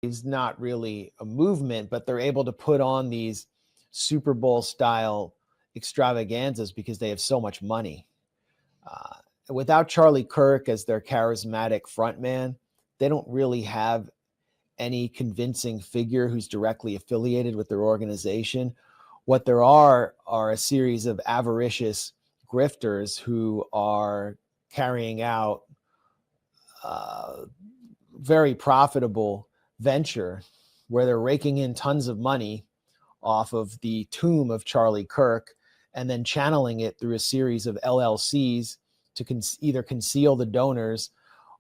is not really a movement, but they're able to put on these Super Bowl style extravaganzas because they have so much money. Without Charlie Kirk as their charismatic frontman, they don't really have any convincing figure who's directly affiliated with their organization. What there are a series of avaricious grifters who are carrying out very profitable venture where they're raking in tons of money off of the tomb of Charlie Kirk and then channeling it through a series of LLCs to either conceal the donors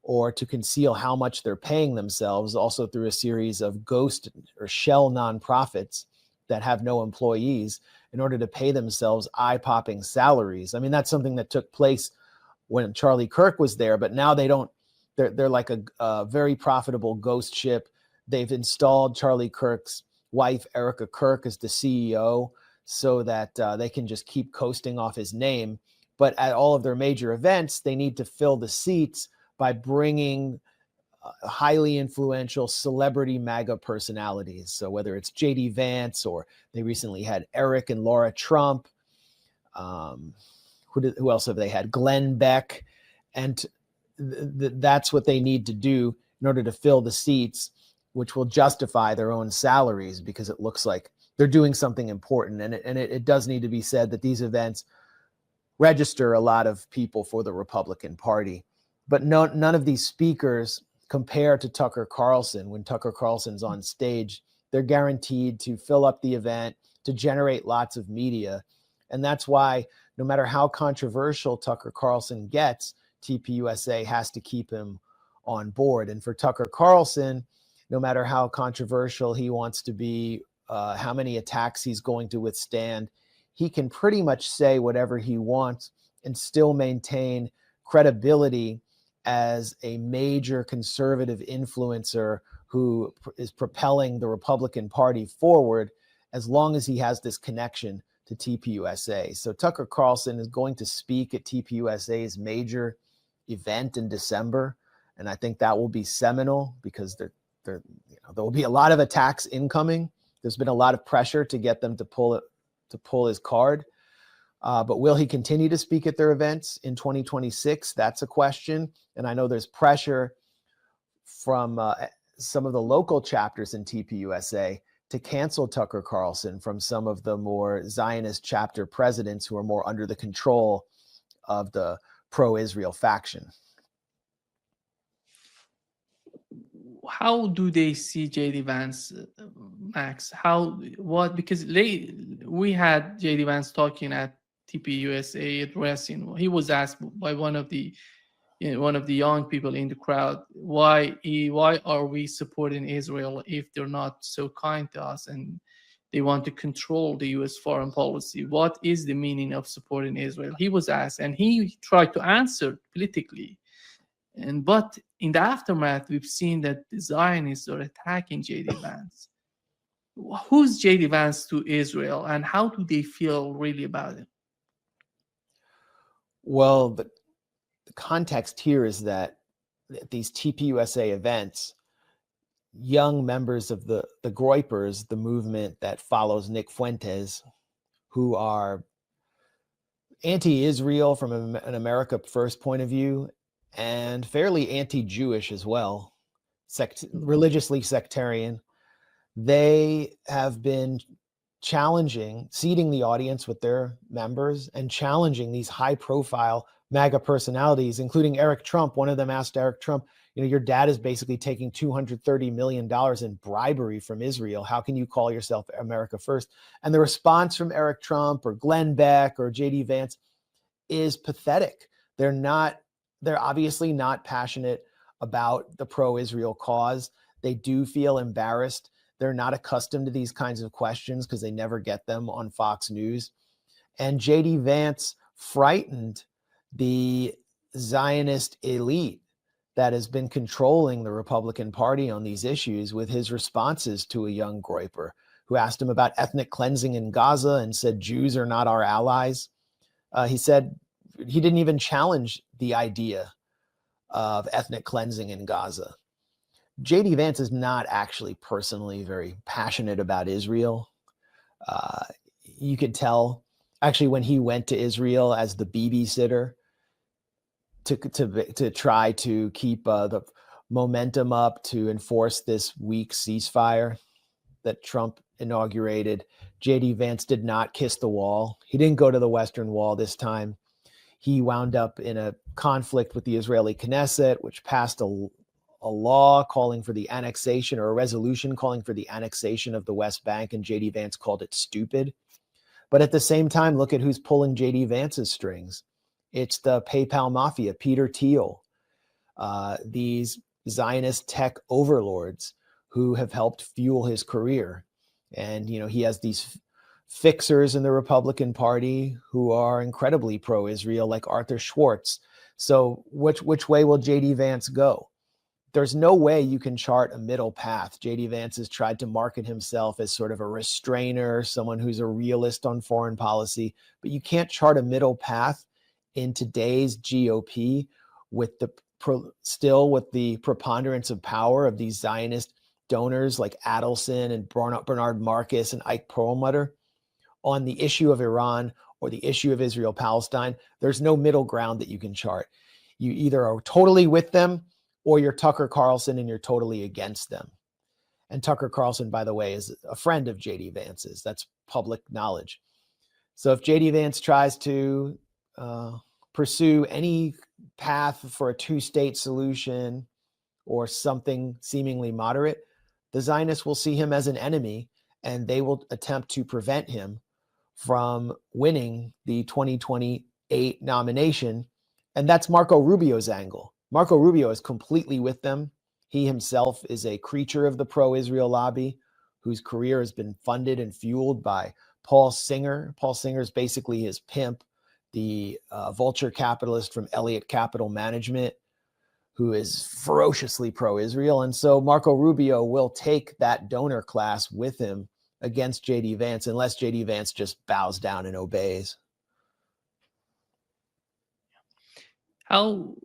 or to conceal how much they're paying themselves, also through a series of ghost or shell nonprofits that have no employees in order to pay themselves eye-popping salaries. I mean, that's something that took place when Charlie Kirk was there, but now they don't. They're like a very profitable ghost ship. They've installed Charlie Kirk's wife, Erica Kirk, as the CEO so that they can just keep coasting off his name. But at all of their major events, they need to fill the seats by bringing highly influential celebrity MAGA personalities. So whether it's JD Vance or they recently had Eric and Laura Trump, who else have they had? Glenn Beck. And that's what they need to do in order to fill the seats, which will justify their own salaries because it looks like they're doing something important. And it does need to be said that these events register a lot of people for the Republican Party. But none of these speakers compare to Tucker Carlson. When Tucker Carlson's on stage, they're guaranteed to fill up the event, to generate lots of media. And that's why no matter how controversial Tucker Carlson gets, TPUSA has to keep him on board. And for Tucker Carlson, no matter how controversial he wants to be, how many attacks he's going to withstand, he can pretty much say whatever he wants and still maintain credibility as a major conservative influencer who is propelling the Republican Party forward as long as he has this connection to TPUSA. So Tucker Carlson is going to speak at TPUSA's major event in December, and I think that will be seminal because there will be a lot of attacks incoming. There's been a lot of pressure to get them to pull his card. But will he continue to speak at their events in 2026? That's a question. And I know there's pressure from some of the local chapters in TPUSA to cancel Tucker Carlson from some of the more Zionist chapter presidents who are more under the control of the pro-Israel faction. How do they see JD Vance, Max? Because we had JD Vance talking at TPUSA addressing. He was asked by one of the young people in the crowd, why are we supporting Israel if they're not so kind to us and they want to control the U.S. foreign policy? What is the meaning of supporting Israel? He was asked, and he tried to answer politically. But in the aftermath, we've seen that the Zionists are attacking JD Vance. Who's JD Vance to Israel, and how do they feel really about it? Well, the context here is that at these TPUSA events, young members of the Groypers, the movement that follows Nick Fuentes, who are anti-Israel from an America First point of view, and fairly anti-Jewish as well, religiously sectarian. They have been seeding the audience with their members and challenging these high-profile MAGA personalities, including Eric Trump. One of them asked Eric Trump, your dad is basically taking $230 million in bribery from Israel. How can you call yourself America First? And the response from Eric Trump or Glenn Beck or JD Vance is pathetic. They're obviously not passionate about the pro-Israel cause. They do feel embarrassed. They're not accustomed to these kinds of questions because they never get them on Fox News. And JD Vance frightened the Zionist elite that has been controlling the Republican Party on these issues with his responses to a young Groyper who asked him about ethnic cleansing in Gaza and said, Jews are not our allies. He said he didn't even challenge the idea of ethnic cleansing in Gaza. JD Vance is not actually personally very passionate about Israel. You could tell actually when he went to Israel as the babysitter to try to keep the momentum up to enforce this weak ceasefire that Trump inaugurated. JD Vance did not kiss the wall. He didn't go to the Western Wall this time. He wound up in a conflict with the Israeli Knesset, which passed a law calling for the annexation, or a resolution calling for the annexation of the West Bank, and JD Vance called it stupid. But at the same time, look at who's pulling JD Vance's strings. It's the PayPal mafia, Peter Thiel, these Zionist tech overlords who have helped fuel his career. And, he has these fixers in the Republican Party who are incredibly pro-Israel, like Arthur Schwartz. So which way will JD Vance go? There's no way you can chart a middle path. JD Vance has tried to market himself as sort of a restrainer, someone who's a realist on foreign policy, but you can't chart a middle path in today's GOP with still with the preponderance of power of these Zionist donors like Adelson and Bernard Marcus and Ike Perlmutter on the issue of Iran or the issue of Israel-Palestine. There's no middle ground that you can chart. You either are totally with them or you're Tucker Carlson and you're totally against them. And Tucker Carlson, by the way, is a friend of JD Vance's. That's public knowledge. So if JD Vance tries to pursue any path for a two-state solution or something seemingly moderate, the Zionists will see him as an enemy and they will attempt to prevent him from winning the 2028 nomination. And that's Marco Rubio's angle. Marco Rubio is completely with them. He himself is a creature of the pro-Israel lobby whose career has been funded and fueled by Paul Singer. Paul Singer is basically his pimp, the vulture capitalist from Elliott Capital Management, who is ferociously pro-Israel. And so Marco Rubio will take that donor class with him against JD Vance, unless JD Vance just bows down and obeys. How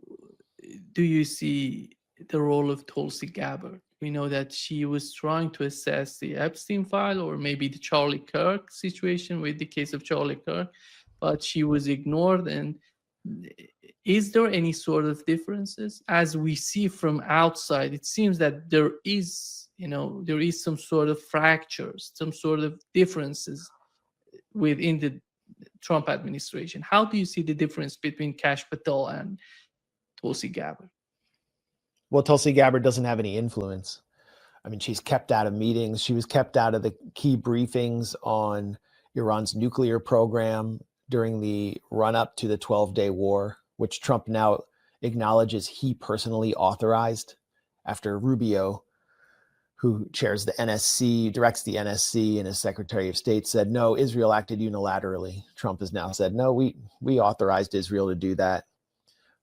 do you see the role of Tulsi Gabbard? We know that she was trying to assess the Epstein file or maybe the Charlie Kirk situation with the case of Charlie Kirk, but she was ignored. And is there any sort of differences? As we see from outside, it seems that there is some sort of fractures, some sort of differences within the Trump administration. How do you see the difference between Kash Patel and Tulsi Gabbard? Well, Tulsi Gabbard doesn't have any influence. I mean, she's kept out of meetings. She was kept out of the key briefings on Iran's nuclear program during the run-up to the 12-day war, which Trump now acknowledges he personally authorized after Rubio, who chairs the NSC, directs the NSC, and is Secretary of State, said, no, Israel acted unilaterally. Trump has now said, no, we authorized Israel to do that.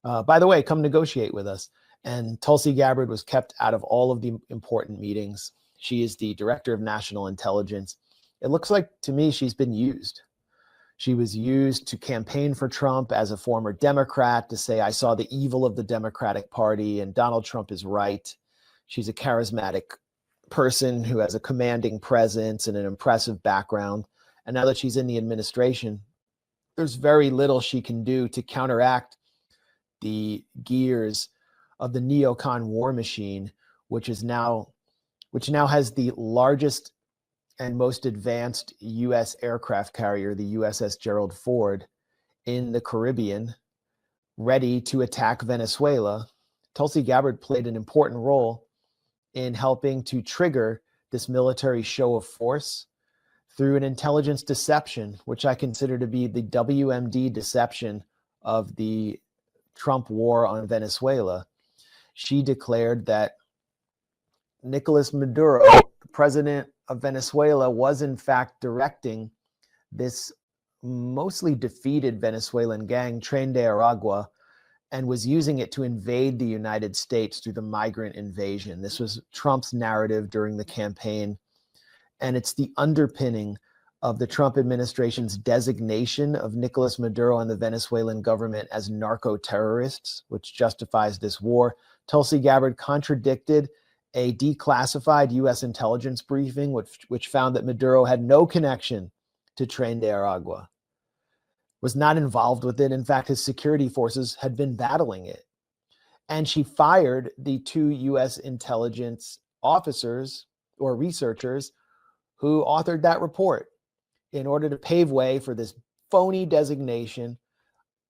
By the way, come negotiate with us. And Tulsi Gabbard was kept out of all of the important meetings. She is the Director of National Intelligence. It looks like to me she's been used. She was used to campaign for Trump as a former Democrat, to say, I saw the evil of the Democratic Party and Donald Trump is right. She's a charismatic person who has a commanding presence and an impressive background. And now that she's in the administration, there's very little she can do to counteract the gears of the neocon war machine, which now has the largest and most advanced U.S. aircraft carrier, the USS Gerald Ford, in the Caribbean, ready to attack Venezuela. Tulsi Gabbard played an important role in helping to trigger this military show of force through an intelligence deception, which I consider to be the WMD deception of the Trump war on Venezuela. She declared that Nicolas Maduro, the president of Venezuela, was in fact directing this mostly defeated Venezuelan gang, Tren de Aragua, and was using it to invade the United States through the migrant invasion. This was Trump's narrative during the campaign, and it's the underpinning of the Trump administration's designation of Nicolas Maduro and the Venezuelan government as narco-terrorists, which justifies this war. Tulsi Gabbard contradicted a declassified U.S. intelligence briefing, which found that Maduro had no connection to Tren de Aragua, was not involved with it. In fact, his security forces had been battling it. And she fired the 2 U.S. intelligence officers or researchers who authored that report in order to pave way for this phony designation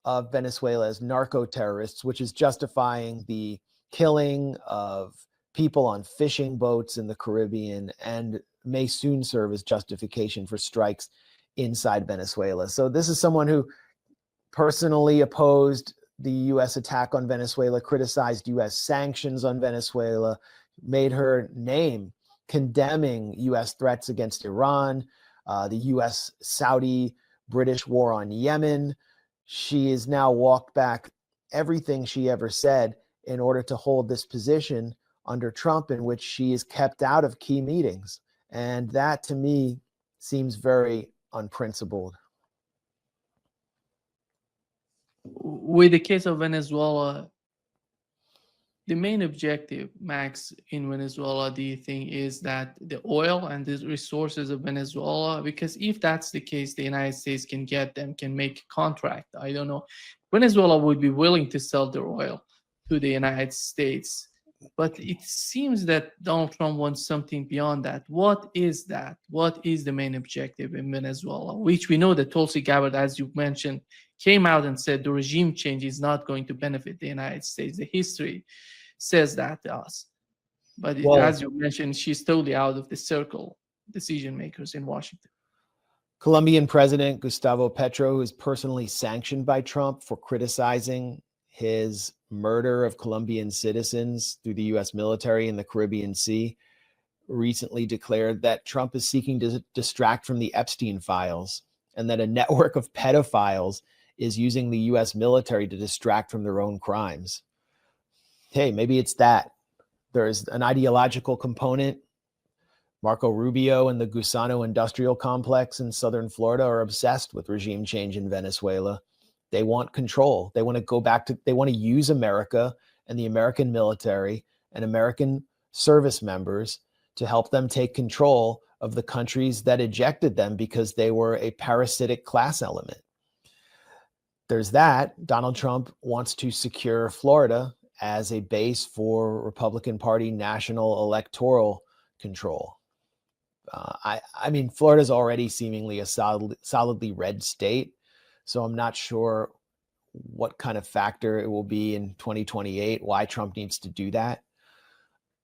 of Venezuela as narco-terrorists, which is justifying the killing of people on fishing boats in the Caribbean and may soon serve as justification for strikes inside Venezuela. So this is someone who personally opposed the U.S. attack on Venezuela, criticized U.S. sanctions on Venezuela, made her name condemning U.S. threats against Iran, the U.S. Saudi British war on Yemen. She has now walked back everything she ever said in order to hold this position under Trump, in which she is kept out of key meetings. And that, to me, seems very unprincipled. With the case of Venezuela, the main objective, Max, in Venezuela, do you think, is that the oil and the resources of Venezuela? Because if that's the case, the United States can get them, can make a contract. I don't know. Venezuela would be willing to sell their oil to the United States. But it seems that Donald Trump wants something beyond that. What is that? What is the main objective in Venezuela? Which we know that Tulsi Gabbard, as you mentioned, came out and said the regime change is not going to benefit the United States. The history says that to us. But as you mentioned, she's totally out of the circle, decision makers in Washington. Colombian President Gustavo Petro, who is personally sanctioned by Trump for criticizing his murder of Colombian citizens through the U.S. military in the Caribbean Sea, recently declared that Trump is seeking to distract from the Epstein files and that a network of pedophiles is using the U.S. military to distract from their own crimes. Hey, maybe it's that. There's an ideological component. Marco Rubio and the Gusano industrial complex in southern Florida are obsessed with regime change in Venezuela. They want control. They want to go back to, they want to use America and the American military and American service members to help them take control of the countries that ejected them because they were a parasitic class element. There's that. Donald Trump wants to secure Florida as a base for Republican Party national electoral control. I mean, Florida's already seemingly a solidly red state, so I'm not sure what kind of factor it will be in 2028, why Trump needs to do that.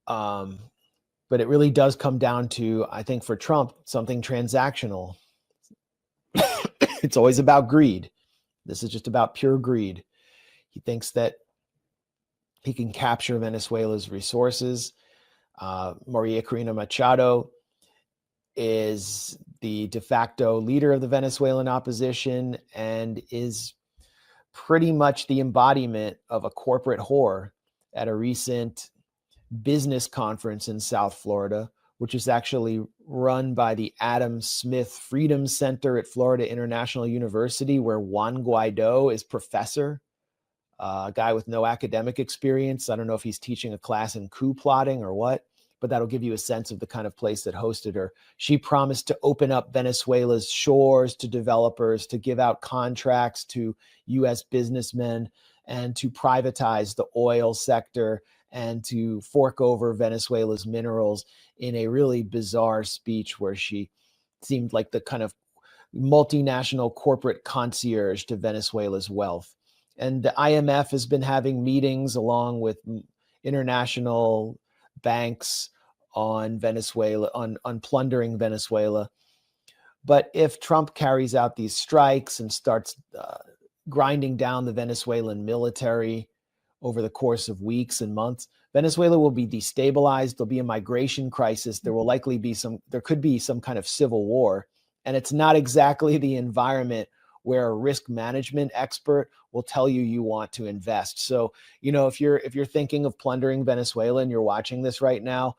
But it really does come down to, I think for Trump, something transactional. It's always about greed. This is just about pure greed. He thinks that he can capture Venezuela's resources. Maria Corina Machado is the de facto leader of the Venezuelan opposition and is pretty much the embodiment of a corporate whore at a recent business conference in South Florida, which is actually run by the Adam Smith Freedom Center at Florida International University, where Juan Guaido is professor, a guy with no academic experience. I don't know if he's teaching a class in coup plotting or what, but that'll give you a sense of the kind of place that hosted her. She promised to open up Venezuela's shores to developers, to give out contracts to U.S. businessmen, and to privatize the oil sector and to fork over Venezuela's minerals in a really bizarre speech where she seemed like the kind of multinational corporate concierge to Venezuela's wealth. And the IMF has been having meetings along with international banks on Venezuela, on plundering Venezuela. But if Trump carries out these strikes and starts grinding down the Venezuelan military over the course of weeks and months, Venezuela will be destabilized. There'll be a migration crisis. There could be some kind of civil war. And it's not exactly the environment where a risk management expert will tell you want to invest. So, if you're thinking of plundering Venezuela and you're watching this right now,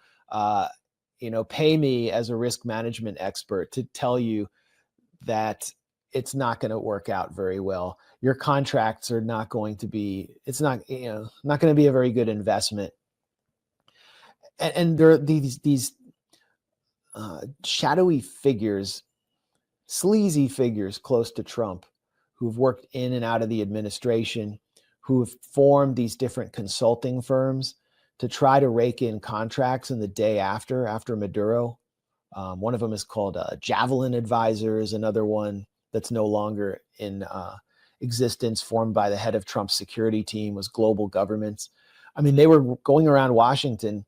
pay me as a risk management expert to tell you that it's not going to work out very well. Your contracts are not going to be, it's not going to be a very good investment. and there are these shadowy figures, sleazy figures close to Trump, who've worked in and out of the administration, who have formed these different consulting firms to try to rake in contracts in the day after Maduro. One of them is called Javelin Advisors. Another one that's no longer in existence, formed by the head of Trump's security team, was Global Governments. I mean, they were going around Washington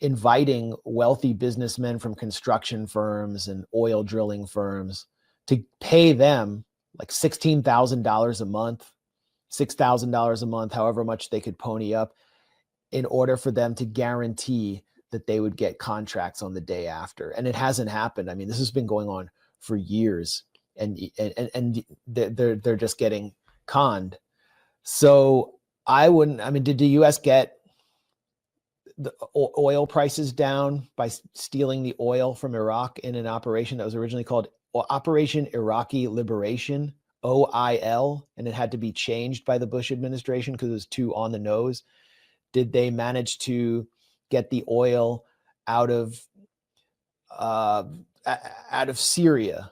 inviting wealthy businessmen from construction firms and oil drilling firms to pay them like $16,000 a month, $6,000 a month, however much they could pony up, in order for them to guarantee that they would get contracts on the day after. And it hasn't happened. I mean, this has been going on for years, and they're just getting conned. So I mean, did the US get the oil prices down by stealing the oil from Iraq in an operation that was originally called Operation Iraqi Liberation, OIL, and it had to be changed by the Bush administration because it was too on the nose? Did they manage to get the oil out of Syria?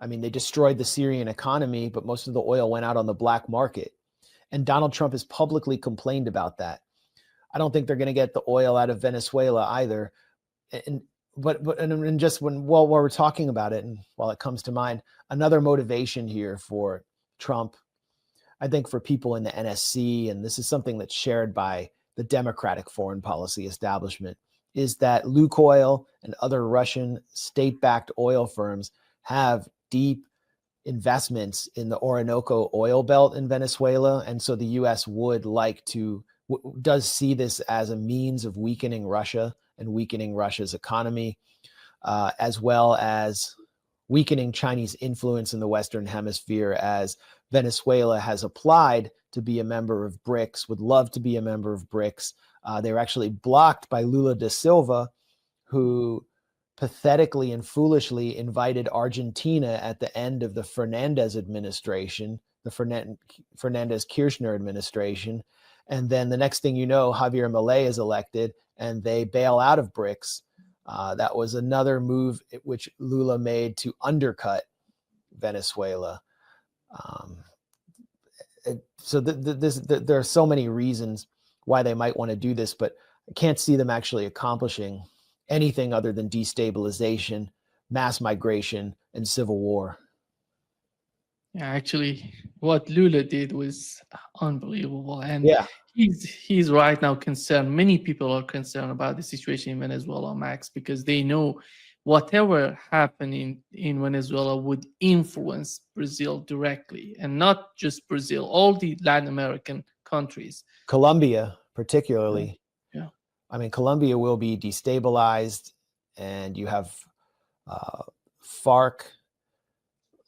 I mean, they destroyed the Syrian economy, but most of the oil went out on the black market. And Donald Trump has publicly complained about that. I don't think they're going to get the oil out of Venezuela either. And just while we're talking about it, and while it comes to mind, another motivation here for Trump, I think for people in the NSC, and this is something that's shared by the Democratic foreign policy establishment, is that Lukoil and other Russian state-backed oil firms have deep investments in the Orinoco oil belt in Venezuela. And so the US would like to, does see this as a means of weakening Russia and weakening Russia's economy, as well as weakening Chinese influence in the Western Hemisphere, as Venezuela has applied to be a member of BRICS, would love to be a member of BRICS. They were actually blocked by Lula da Silva, who pathetically and foolishly invited Argentina at the end of the Fernandez administration, the Fernandez-Kirchner administration. And then the next thing you know, Javier Milei is elected and they bail out of BRICS. That was another move which Lula made to undercut Venezuela. So there are so many reasons why they might want to do this, but I can't see them actually accomplishing anything other than destabilization, mass migration, and civil war. Yeah, actually, what Lula did was unbelievable, and yeah, he's right now concerned. Many people are concerned about the situation in Venezuela, Max, because they know whatever happened in Venezuela would influence Brazil directly, and not just Brazil, all the Latin American countries. Colombia, particularly. Yeah. I mean, Colombia will be destabilized, and you have FARC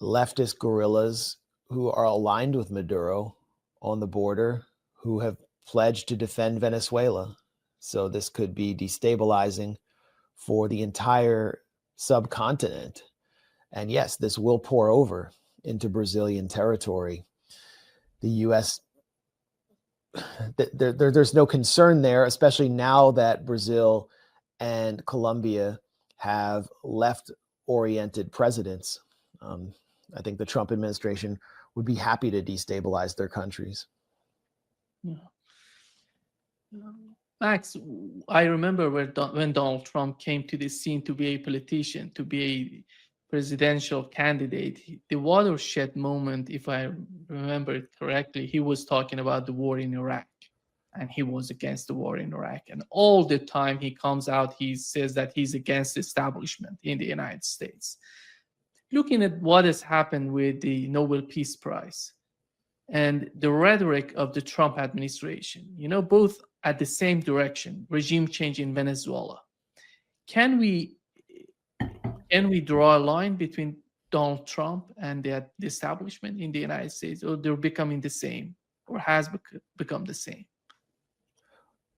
leftist guerrillas who are aligned with Maduro on the border, who have pledged to defend Venezuela. So this could be destabilizing for the entire subcontinent. And yes, this will pour over into Brazilian territory. The US, there's no concern there, especially now that Brazil and Colombia have left-oriented presidents. I think the Trump administration would be happy to destabilize their countries. Yeah. Max, I remember when Donald Trump came to the scene to be a politician, to be a presidential candidate, the watershed moment, if I remember it correctly, he was talking about the war in Iraq, and he was against the war in Iraq. And all the time he comes out, he says that he's against the establishment in the United States. Looking at what has happened with the Nobel Peace Prize and the rhetoric of the Trump administration, both at the same direction, regime change in Venezuela. Can we draw a line between Donald Trump and the establishment in the United States, or they're becoming the same, or has become the same?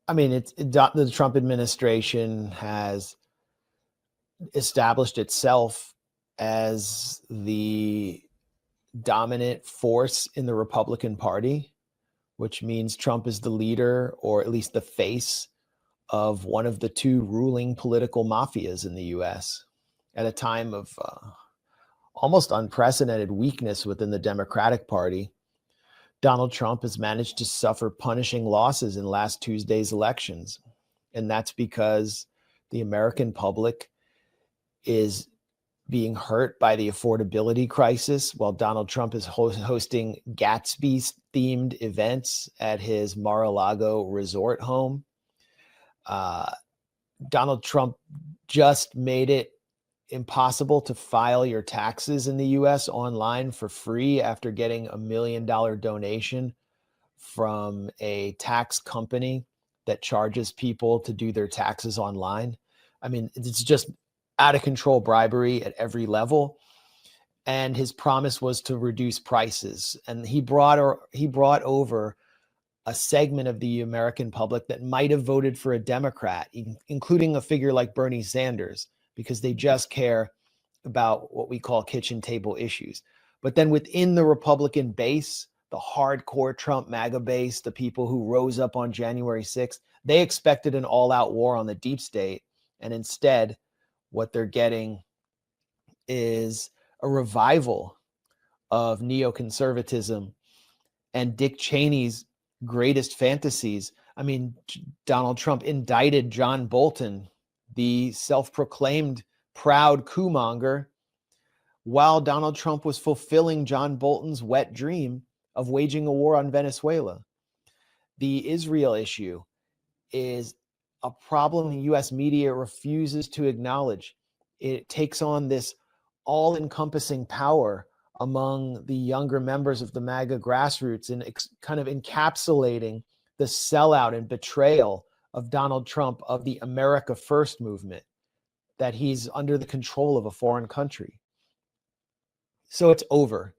I mean, the Trump administration has established itself as the dominant force in the Republican Party, which means Trump is the leader, or at least the face of one of the two ruling political mafias in the US at a time of almost unprecedented weakness within the Democratic Party. Donald Trump has managed to suffer punishing losses in last Tuesday's elections. And that's because the American public is being hurt by the affordability crisis while Donald Trump is hosting Gatsby-themed events at his Mar-a-Lago resort home. Donald Trump just made it impossible to file your taxes in the US online for free after getting $1 million donation from a tax company that charges people to do their taxes online. I mean, it's just out of control bribery at every level. And his promise was to reduce prices. And he brought over a segment of the American public that might have voted for a Democrat, including a figure like Bernie Sanders, because they just care about what we call kitchen table issues. But then within the Republican base, the hardcore Trump MAGA base, the people who rose up on January 6th, they expected an all-out war on the deep state. And instead, what they're getting is a revival of neoconservatism and Dick Cheney's greatest fantasies. I mean, Donald Trump indicted John Bolton, the self-proclaimed proud coup monger, while Donald Trump was fulfilling John Bolton's wet dream of waging a war on Venezuela. The Israel issue is a problem the US media refuses to acknowledge. It takes on this all-encompassing power among the younger members of the MAGA grassroots and kind of encapsulating the sellout and betrayal of Donald Trump of the America First movement, that he's under the control of a foreign country. So it's over.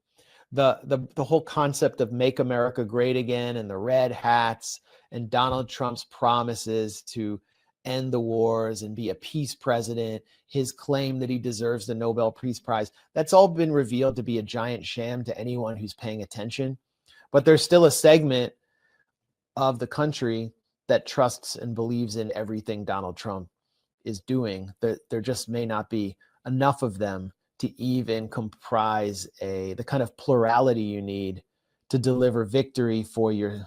The whole concept of make America great again and the red hats and Donald Trump's promises to end the wars and be a peace president, his claim that he deserves the Nobel Peace Prize, that's all been revealed to be a giant sham to anyone who's paying attention. But there's still a segment of the country that trusts and believes in everything Donald Trump is doing. There just may not be enough of them to even comprise the kind of plurality you need to deliver victory for your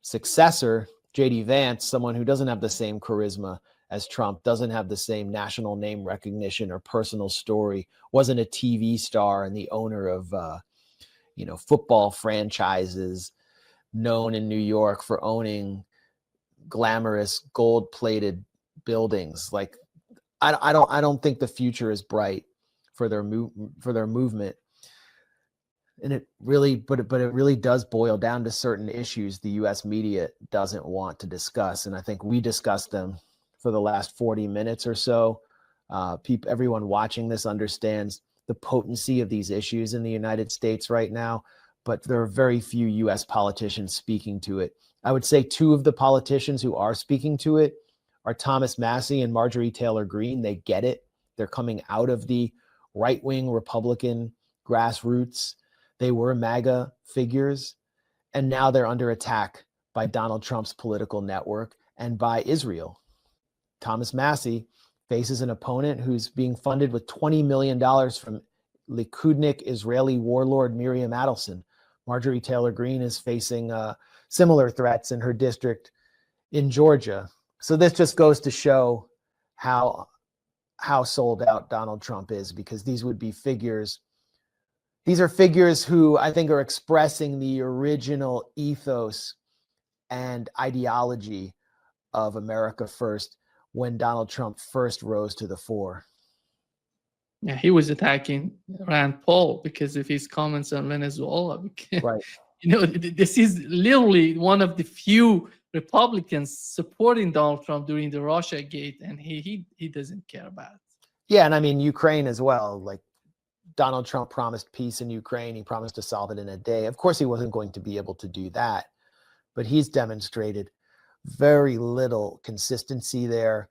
successor, JD Vance, someone who doesn't have the same charisma as Trump, doesn't have the same national name recognition or personal story, wasn't a TV star and the owner of football franchises, known in New York for owning glamorous gold-plated buildings. Like, I don't think the future is bright for their movement. And it really does boil down to certain issues the US media doesn't want to discuss. And I think we discussed them for the last 40 minutes or so. Everyone watching this understands the potency of these issues in the United States right now, but there are very few US politicians speaking to it. I would say two of the politicians who are speaking to it are Thomas Massie and Marjorie Taylor Greene. They get it. They're coming out of the right-wing Republican grassroots. They were MAGA figures, and now they're under attack by Donald Trump's political network and by Israel. Thomas Massie faces an opponent who's being funded with $20 million from Likudnik Israeli warlord Miriam Adelson. Marjorie Taylor Greene is facing similar threats in her district in Georgia. So this just goes to show how sold out Donald Trump is, because these would be figures. These are figures who I think are expressing the original ethos and ideology of America First when Donald Trump first rose to the fore. Yeah, he was attacking Rand Paul because of his comments on Venezuela. Right. This is literally one of the few Republicans supporting Donald Trump during the Russia Gate, and he doesn't care about it. Yeah, and I mean Ukraine as well. Like, Donald Trump promised peace in Ukraine. He promised to solve it in a day. Of course, he wasn't going to be able to do that, but he's demonstrated very little consistency there,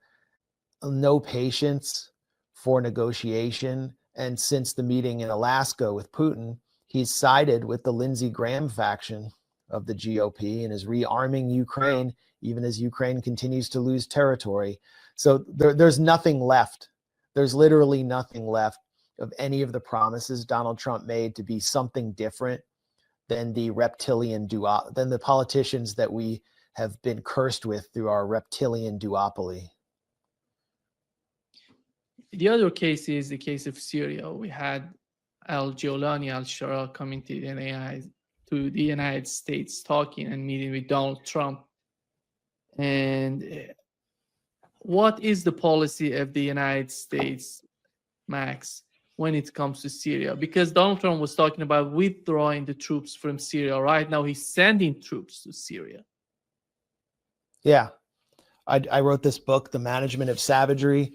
no patience for negotiation. And since the meeting in Alaska with Putin, he's sided with the Lindsey Graham faction, of the GOP and is rearming Ukraine, even as Ukraine continues to lose territory. So there's nothing left. There's literally nothing left of any of the promises Donald Trump made to be something different than the than the politicians that we have been cursed with through our reptilian duopoly. The other case is the case of Syria. We had al-Jawlani, al-Shara coming to the United States, talking and meeting with Donald Trump. And what is the policy of the United States, Max, when it comes to Syria? Because Donald Trump was talking about withdrawing the troops from Syria. Right now, he's sending troops to Syria. Yeah. I wrote this book, The Management of Savagery.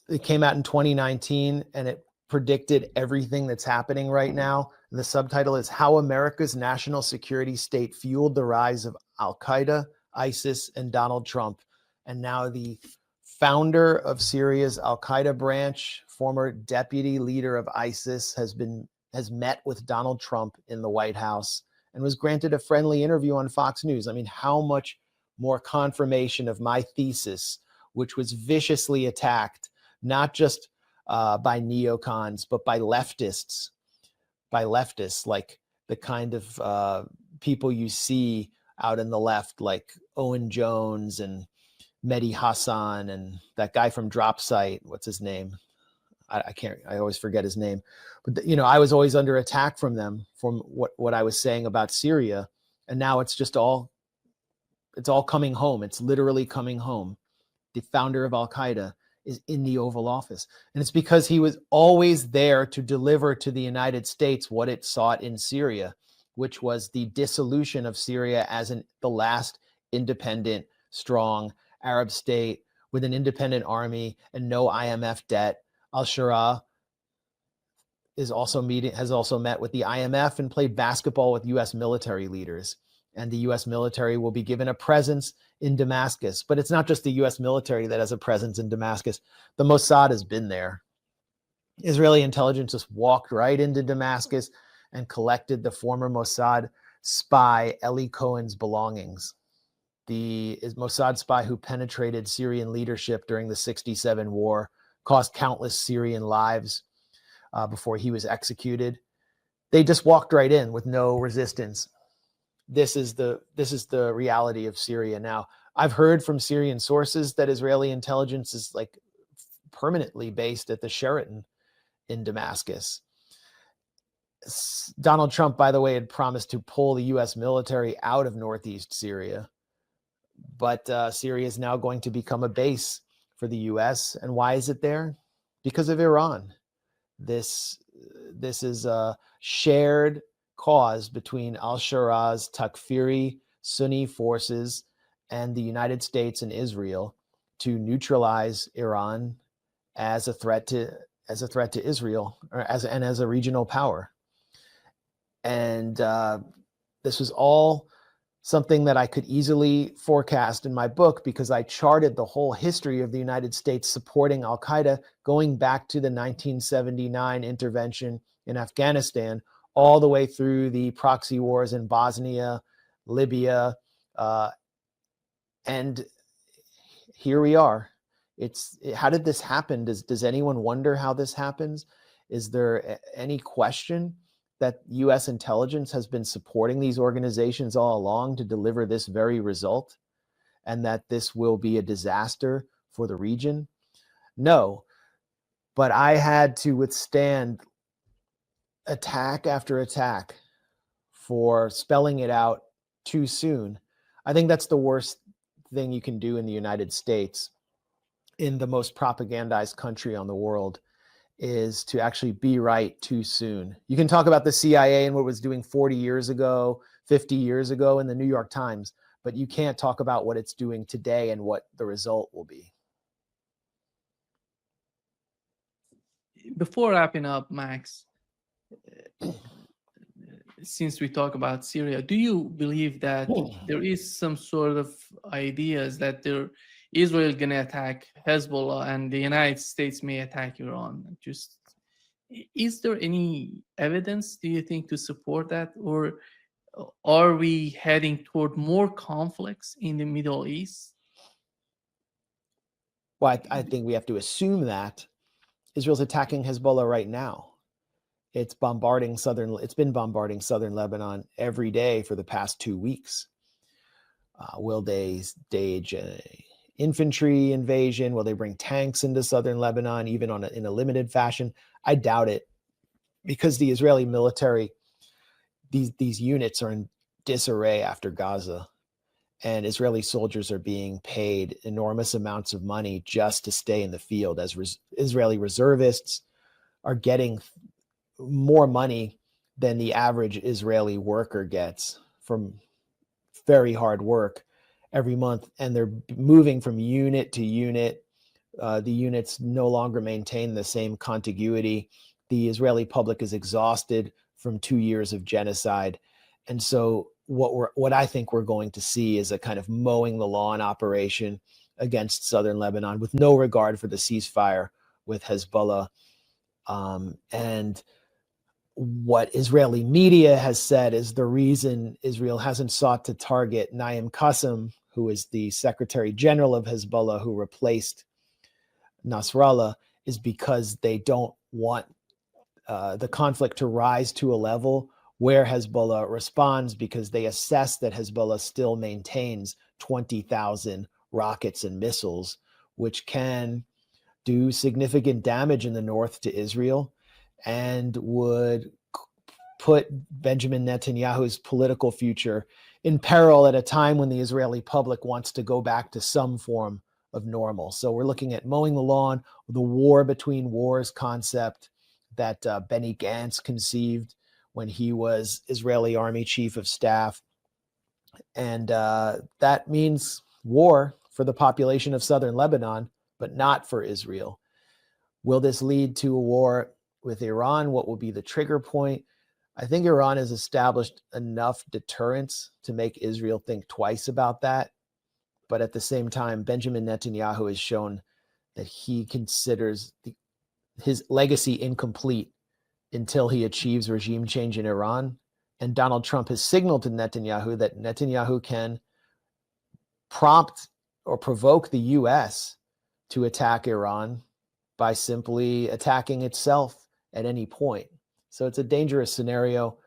It came out in 2019, and it predicted everything that's happening right now. And the subtitle is How America's National Security State Fueled the Rise of Al-Qaeda, ISIS, and Donald Trump. And now the founder of Syria's Al-Qaeda branch, former deputy leader of ISIS, has met with Donald Trump in the White House and was granted a friendly interview on Fox News. I mean, how much more confirmation of my thesis, which was viciously attacked, not just by neocons, but by leftists, like the kind of people you see out in the left, like Owen Jones and Mehdi Hassan and that guy from Drop Site. What's his name? I always forget his name. But, I was always under attack from them, from what I was saying about Syria. And now it's all coming home. It's literally coming home. The founder of Al-Qaeda is in the Oval Office. And it's because he was always there to deliver to the United States what it sought in Syria, which was the dissolution of Syria as the last independent, strong Arab state with an independent army and no IMF debt. Al-Shara has also met with the IMF and played basketball with U.S. military leaders. And the U.S. military will be given a presence in Damascus. But it's not just the U.S. military that has a presence in Damascus. The Mossad has been there. Israeli intelligence just walked right into Damascus and collected the former Mossad spy Eli Cohen's belongings. The Mossad spy who penetrated Syrian leadership during the 1967 war, cost countless Syrian lives before he was executed. They just walked right in with no resistance. This is the reality of Syria now. I've heard from Syrian sources that Israeli intelligence is like permanently based at the Sheraton in Damascus. Donald Trump, by the way, had promised to pull the U.S. military out of northeast Syria, but Syria is now going to become a base for the U.S. And why is it there? Because of Iran. This is a shared cause between al-Shara's Takfiri Sunni forces and the United States and Israel to neutralize Iran as a threat to Israel, or as a regional power. And this was all something that I could easily forecast in my book, because I charted the whole history of the United States supporting Al-Qaeda going back to the 1979 intervention in Afghanistan, all the way through the proxy wars in Bosnia, Libya, and here we are. How did this happen? Does anyone wonder how this happens? Is there any question that U.S. intelligence has been supporting these organizations all along to deliver this very result, and that this will be a disaster for the region? No, but I had to withstand attack after attack for spelling it out too soon. I think that's the worst thing you can do in the United States, in the most propagandized country on the world, is to actually be right too soon. You can talk about the CIA and what it was doing 40 years ago, 50 years ago in the New York Times, but you can't talk about what it's doing today and what the result will be. Before wrapping up, Max, since we talk about Syria, do you believe that there is some sort of ideas that Israel going to attack Hezbollah and the United States may attack Iran? Is there any evidence, do you think, to support that? Or are we heading toward more conflicts in the Middle East? Well, I think we have to assume that Israel's attacking Hezbollah right now. It's been bombarding southern Lebanon every day for the past 2 weeks. Will they stage an infantry invasion? Will they bring tanks into southern Lebanon, even in a limited fashion? I doubt it, because the Israeli military, these units are in disarray after Gaza, and Israeli soldiers are being paid enormous amounts of money just to stay in the field. As Israeli reservists are getting more money than the average Israeli worker gets from very hard work every month, and they're moving from unit to unit. The units no longer maintain the same contiguity. The Israeli public is exhausted from 2 years of genocide, and so what I think we're going to see is a kind of mowing the lawn operation against southern Lebanon with no regard for the ceasefire with Hezbollah. And what Israeli media has said is the reason Israel hasn't sought to target Naim Qassem, who is the Secretary General of Hezbollah, who replaced Nasrallah, is because they don't want the conflict to rise to a level where Hezbollah responds, because they assess that Hezbollah still maintains 20,000 rockets and missiles, which can do significant damage in the north to Israel and would put Benjamin Netanyahu's political future in peril at a time when the Israeli public wants to go back to some form of normal. So we're looking at mowing the lawn, the war between wars concept that Benny Gantz conceived when he was Israeli Army Chief of Staff. And that means war for the population of southern Lebanon, but not for Israel. Will this lead to a war with Iran? What will be the trigger point? I think Iran has established enough deterrence to make Israel think twice about that. But at the same time, Benjamin Netanyahu has shown that he considers his legacy incomplete until he achieves regime change in Iran. And Donald Trump has signaled to Netanyahu that Netanyahu can prompt or provoke the US to attack Iran by simply attacking itself at any point. So it's a dangerous scenario,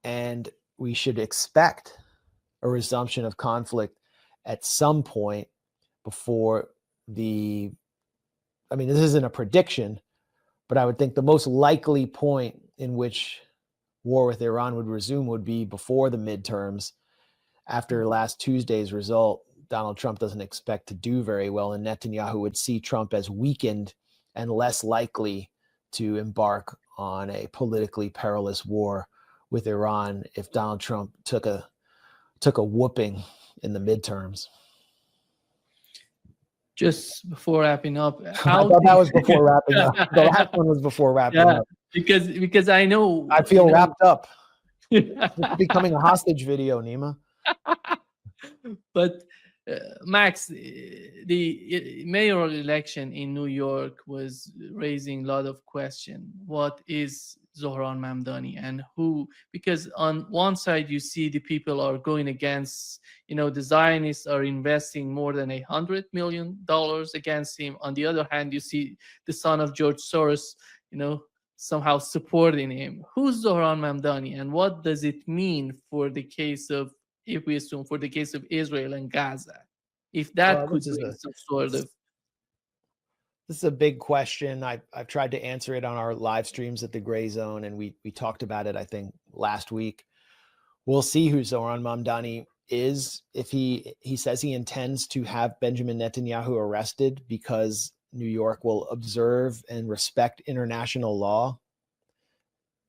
and we should expect a resumption of conflict at some point before this isn't a prediction, but I would think the most likely point in which war with Iran would resume would be before the midterms. After last Tuesday's result, Donald Trump doesn't expect to do very well, and Netanyahu would see Trump as weakened and less likely to embark on a politically perilous war with Iran if Donald Trump took a whooping in the midterms. Just before wrapping up, I thought that was before wrapping up. The last one was before wrapping up. Because I know I feel wrapped up. It's becoming a hostage video, Nima. But Max, the mayoral election in New York was raising a lot of questions. What is Zohran Mamdani and who? Because on one side you see the people are going against, the Zionists are investing more than $100 million against him. On the other hand, you see the son of George Soros, somehow supporting him. Who's Zohran Mamdani, and what does it mean for the case of, if we assume, for the case of Israel and Gaza, if that could bring some sort of... This is a big question. I've tried to answer it on our live streams at the Gray Zone, and we talked about it, I think, last week. We'll see who Zohran Mamdani is. If he says he intends to have Benjamin Netanyahu arrested because New York will observe and respect international law.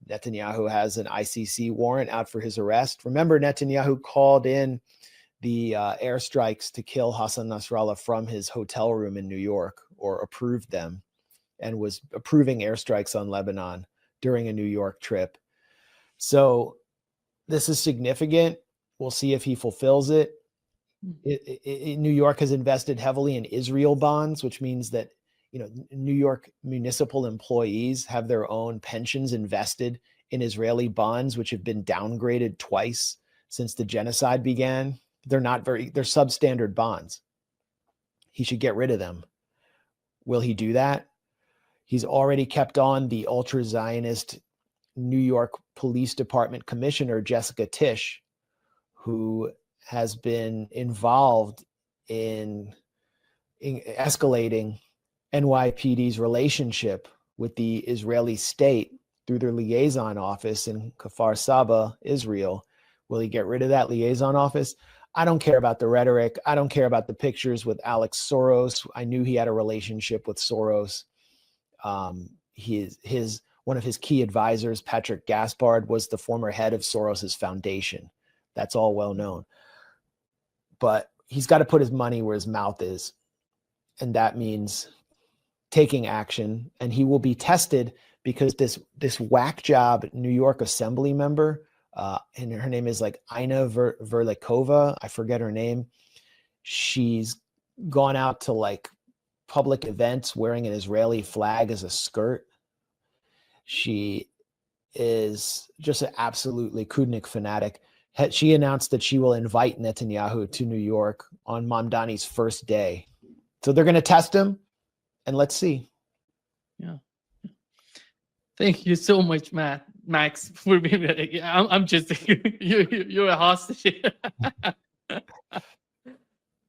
Netanyahu has an ICC warrant out for his arrest. Remember, Netanyahu called in the airstrikes to kill Hassan Nasrallah from his hotel room in New York, or approved them, and was approving airstrikes on Lebanon during a New York trip. So this is significant. We'll see if he fulfills it. New York has invested heavily in Israel bonds, which means that New York municipal employees have their own pensions invested in Israeli bonds, which have been downgraded twice since the genocide began. They're substandard bonds. He should get rid of them. Will he do that? He's already kept on the ultra-Zionist New York Police Department Commissioner, Jessica Tisch, who has been involved in escalating NYPD's relationship with the Israeli state through their liaison office in Kfar Saba, Israel. Will he get rid of that liaison office? I don't care about the rhetoric. I don't care about the pictures with Alex Soros. I knew he had a relationship with Soros. One of his key advisors, Patrick Gaspard, was the former head of Soros's foundation. That's all well known. But he's got to put his money where his mouth is. And that means taking action. And he will be tested because this whack job New York Assembly member, and her name is like Ina Verlikova. I forget her name. She's gone out to like public events wearing an Israeli flag as a skirt. She is just an absolute Likudnik fanatic. She announced that she will invite Netanyahu to New York on Mamdani's first day. So they're going to test him, and let's see. Yeah. Thank you so much, Max, for being ready. I'm just you're a hostage.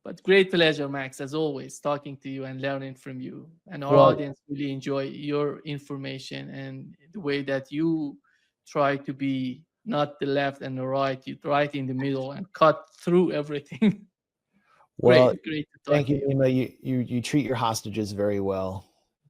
But great pleasure, Max, as always, talking to you and learning from you. And our audience really enjoy your information and the way that you try to be not the left and the right, you right in the middle and cut through everything. Well, great to talk thank to you, Nima. You treat your hostages very well.